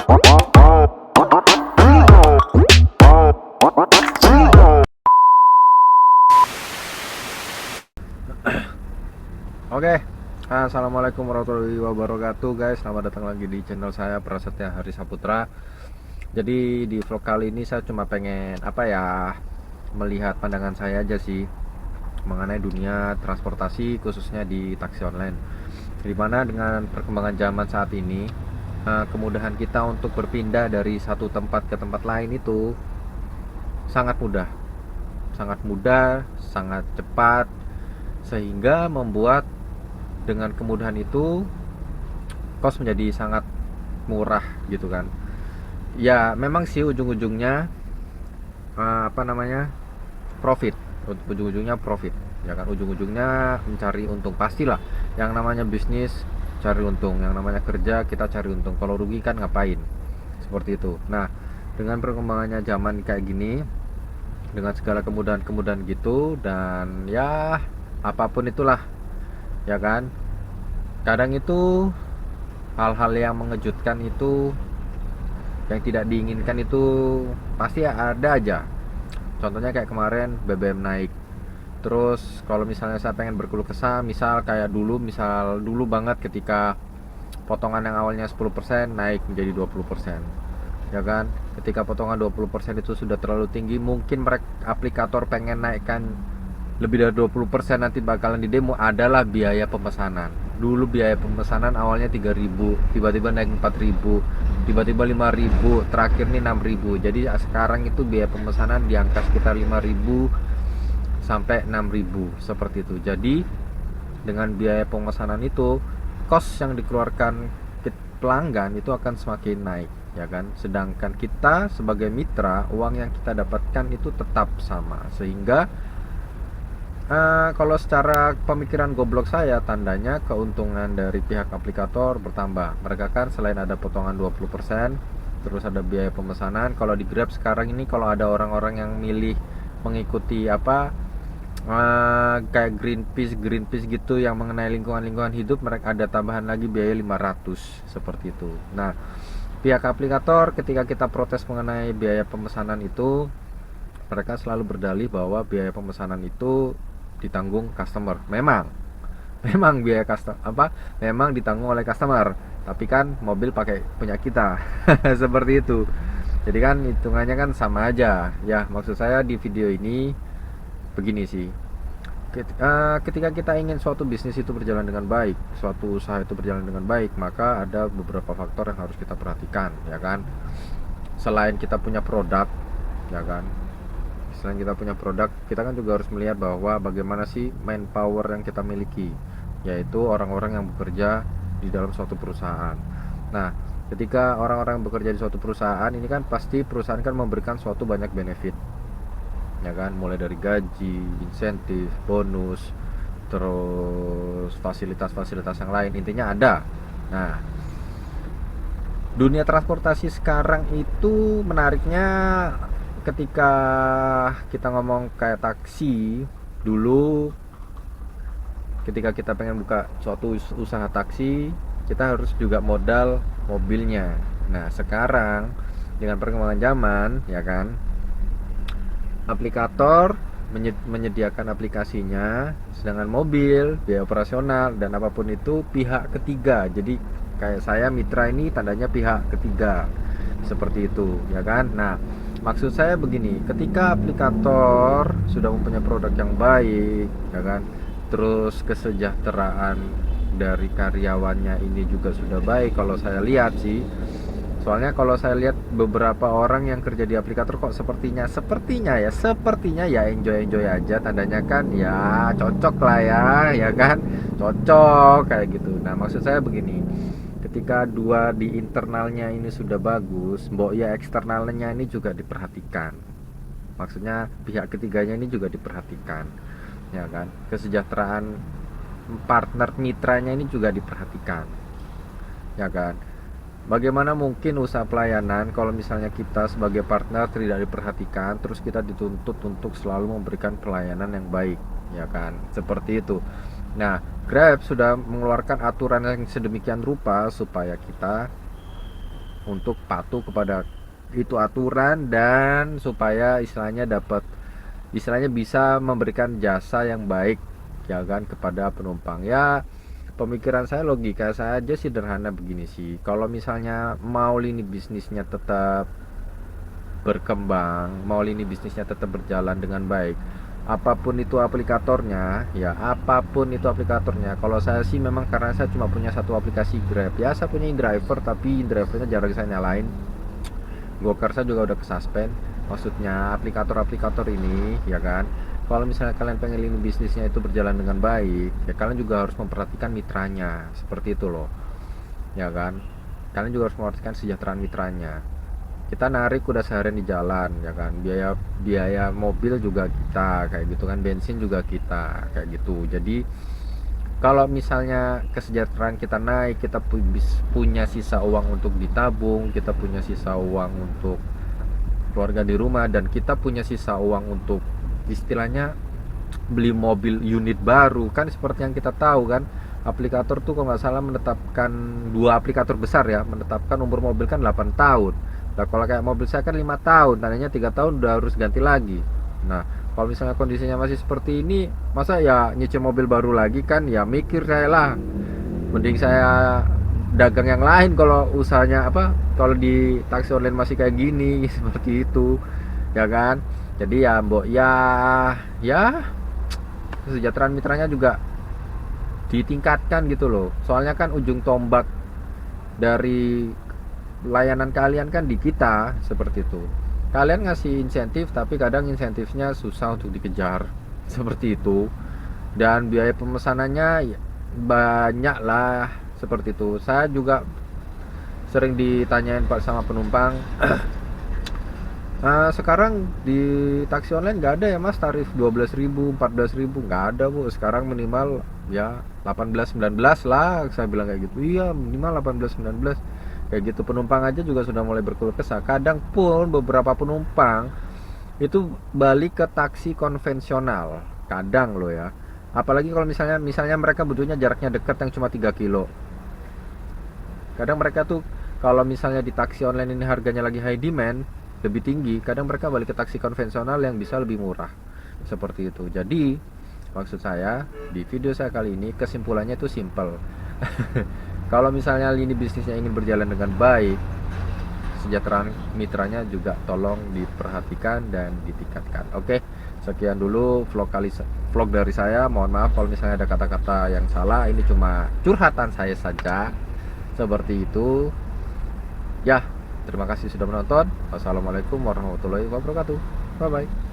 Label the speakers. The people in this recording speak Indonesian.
Speaker 1: Oke, assalamualaikum warahmatullahi wabarakatuh guys. Selamat datang lagi di channel saya Prasetya Hari Saputra. Jadi di vlog kali ini saya cuma pengen melihat pandangan saya aja sih mengenai dunia transportasi, khususnya di taksi online. Dimana dengan perkembangan zaman saat ini, kemudahan kita untuk berpindah dari satu tempat ke tempat lain itu sangat mudah, sangat cepat, sehingga membuat dengan kemudahan itu kos menjadi sangat murah gitu kan. Ya memang sih ujung-ujungnya profit, ujung-ujungnya profit ya kan, ujung-ujungnya mencari untung. Pastilah yang namanya bisnis cari untung, yang namanya kerja kita cari untung. Kalau rugi kan ngapain, seperti itu. Nah dengan perkembangannya zaman kayak gini, dengan segala kemudahan-kemudahan gitu, dan ya apapun itulah ya kan, kadang itu hal-hal yang mengejutkan itu, yang tidak diinginkan itu pasti ada aja. Contohnya kayak kemarin BBM naik. Terus kalau misalnya saya pengen berkeluh kesah, misal dulu banget ketika potongan yang awalnya 10% naik menjadi 20%, ya kan. Ketika potongan 20% itu sudah terlalu tinggi, mungkin mereka aplikator pengen naikkan lebih dari 20%, nanti bakalan di demo adalah biaya pemesanan. Dulu biaya pemesanan awalnya 3.000, tiba-tiba naik 4.000, tiba-tiba 5.000, terakhir nih 6.000. Jadi sekarang itu biaya pemesanan di angka sekitar 5.000 sampai 6.000 seperti itu. Jadi dengan biaya pemesanan itu, kos yang dikeluarkan pelanggan itu akan semakin naik ya kan. Sedangkan kita sebagai mitra, uang yang kita dapatkan itu tetap sama. Sehingga kalau secara pemikiran goblok saya, tandanya keuntungan dari pihak aplikator bertambah. Mereka kan selain ada potongan 20%, terus ada biaya pemesanan. Kalau di Grab sekarang ini, kalau ada orang-orang yang milih mengikuti kayak Greenpeace gitu yang mengenai lingkungan hidup, mereka ada tambahan lagi biaya 500 seperti itu. Nah, pihak aplikator ketika kita protes mengenai biaya pemesanan itu, mereka selalu berdalih bahwa biaya pemesanan itu ditanggung customer. Memang biaya memang ditanggung oleh customer, tapi kan mobil pakai punya kita. Seperti itu. Jadi kan hitungannya kan sama aja. Ya, maksud saya di video ini begini sih. Ketika kita ingin suatu bisnis itu berjalan dengan baik, suatu usaha itu berjalan dengan baik, maka ada beberapa faktor yang harus kita perhatikan, ya kan. Selain kita punya produk, ya kan, selain kita punya produk, kita kan juga harus melihat bahwa bagaimana sih manpower yang kita miliki, yaitu orang-orang yang bekerja di dalam suatu perusahaan. Nah, ketika orang-orang yang bekerja di suatu perusahaan ini kan pasti perusahaan kan memberikan suatu banyak benefit, ya kan, mulai dari gaji, insentif, bonus, terus fasilitas-fasilitas yang lain, intinya ada. Nah, dunia transportasi sekarang itu menariknya, ketika kita ngomong kayak taksi dulu, ketika kita pengen buka suatu usaha taksi, kita harus juga modal mobilnya. Nah sekarang dengan perkembangan zaman, ya kan, aplikator menyediakan aplikasinya, sedangkan mobil, biaya operasional dan apapun itu pihak ketiga. Jadi kayak saya mitra ini tandanya pihak ketiga, seperti itu ya kan. Nah maksud saya begini, ketika aplikator sudah mempunyai produk yang baik, ya kan, terus kesejahteraan dari karyawannya ini juga sudah baik. Kalau saya lihat sih, soalnya kalau saya lihat beberapa orang yang kerja di aplikator kok sepertinya ya enjoy aja, tandanya kan ya cocok lah ya kan, cocok kayak gitu. Nah maksud saya begini, ketika dua di internalnya ini sudah bagus, mbok ya eksternalnya ini juga diperhatikan. Maksudnya pihak ketiganya ini juga diperhatikan, ya kan. Kesejahteraan partner mitranya ini juga diperhatikan, ya kan. Bagaimana mungkin usaha pelayanan kalau misalnya kita sebagai partner tidak diperhatikan, terus kita dituntut untuk selalu memberikan pelayanan yang baik, ya kan. Seperti itu. Nah, Grab sudah mengeluarkan aturan yang sedemikian rupa supaya kita untuk patuh kepada itu aturan, dan supaya istilahnya bisa memberikan jasa yang baik ya kan kepada penumpang. Ya, pemikiran saya, logika saya aja sederhana begini sih. Kalau misalnya mau lini bisnisnya tetap berkembang, mau lini bisnisnya tetap berjalan dengan baik, apapun itu aplikatornya, kalau saya sih memang, karena saya cuma punya satu aplikasi Grab ya, saya punya driver, tapi drivernya jarang saya nyalain. Gokar saya juga udah kesuspend. Maksudnya aplikator-aplikator ini ya kan, kalau misalnya kalian pengen lini bisnisnya itu berjalan dengan baik, ya kalian juga harus memperhatikan mitranya, seperti itu loh ya kan. Kalian juga harus memperhatikan kesejahteraan mitranya. Kita narik udah seharian di jalan ya kan, biaya biaya mobil juga kita kayak gitu kan, bensin juga kita kayak gitu. Jadi kalau misalnya kesejahteraan kita naik, kita punya sisa uang untuk ditabung, kita punya sisa uang untuk keluarga di rumah, dan kita punya sisa uang untuk istilahnya beli mobil unit baru kan, seperti yang kita tahu kan, aplikator tuh kalau nggak salah menetapkan, dua aplikator besar ya, menetapkan umur mobil kan 8 tahun. Nah kalau kayak mobil saya kan 5 tahun, tandanya 3 tahun udah harus ganti lagi. Nah kalau misalnya kondisinya masih seperti ini, masa ya nyicil mobil baru lagi kan, ya mikir saya lah, mending saya dagang yang lain kalau usahanya apa, kalau di taksi online masih kayak gini seperti itu ya kan. Jadi ya mbok ya kesejahteraan mitranya juga ditingkatkan gitu loh. Soalnya kan ujung tombak dari layanan kalian kan di kita, seperti itu. Kalian ngasih insentif tapi kadang insentifnya susah untuk dikejar seperti itu, dan biaya pemesanannya ya banyak lah, seperti itu. Saya juga sering ditanyain Pak sama penumpang, sekarang di taksi online nggak ada ya mas tarif 12.000, 14.000? Nggak ada bu, sekarang minimal ya 18, 19 lah, saya bilang kayak gitu. Iya minimal 18, 19 kayak gitu. Penumpang aja juga sudah mulai berkeluh kesah. Kadang pun beberapa penumpang itu balik ke taksi konvensional, kadang loh ya. Apalagi kalau misalnya mereka butuhnya jaraknya dekat yang cuma 3 kilo. Kadang mereka tuh kalau misalnya di taksi online ini harganya lagi high demand, lebih tinggi, kadang mereka balik ke taksi konvensional yang bisa lebih murah, seperti itu. Jadi maksud saya di video saya kali ini, kesimpulannya itu simple. Kalau misalnya lini bisnisnya ingin berjalan dengan baik, kesejahteraan mitranya juga tolong diperhatikan dan ditingkatkan. Oke, sekian dulu vlog dari saya. Mohon maaf kalau misalnya ada kata-kata yang salah, ini cuma curhatan saya saja, seperti itu ya. Terima kasih sudah menonton. Wassalamualaikum warahmatullahi wabarakatuh. Bye bye.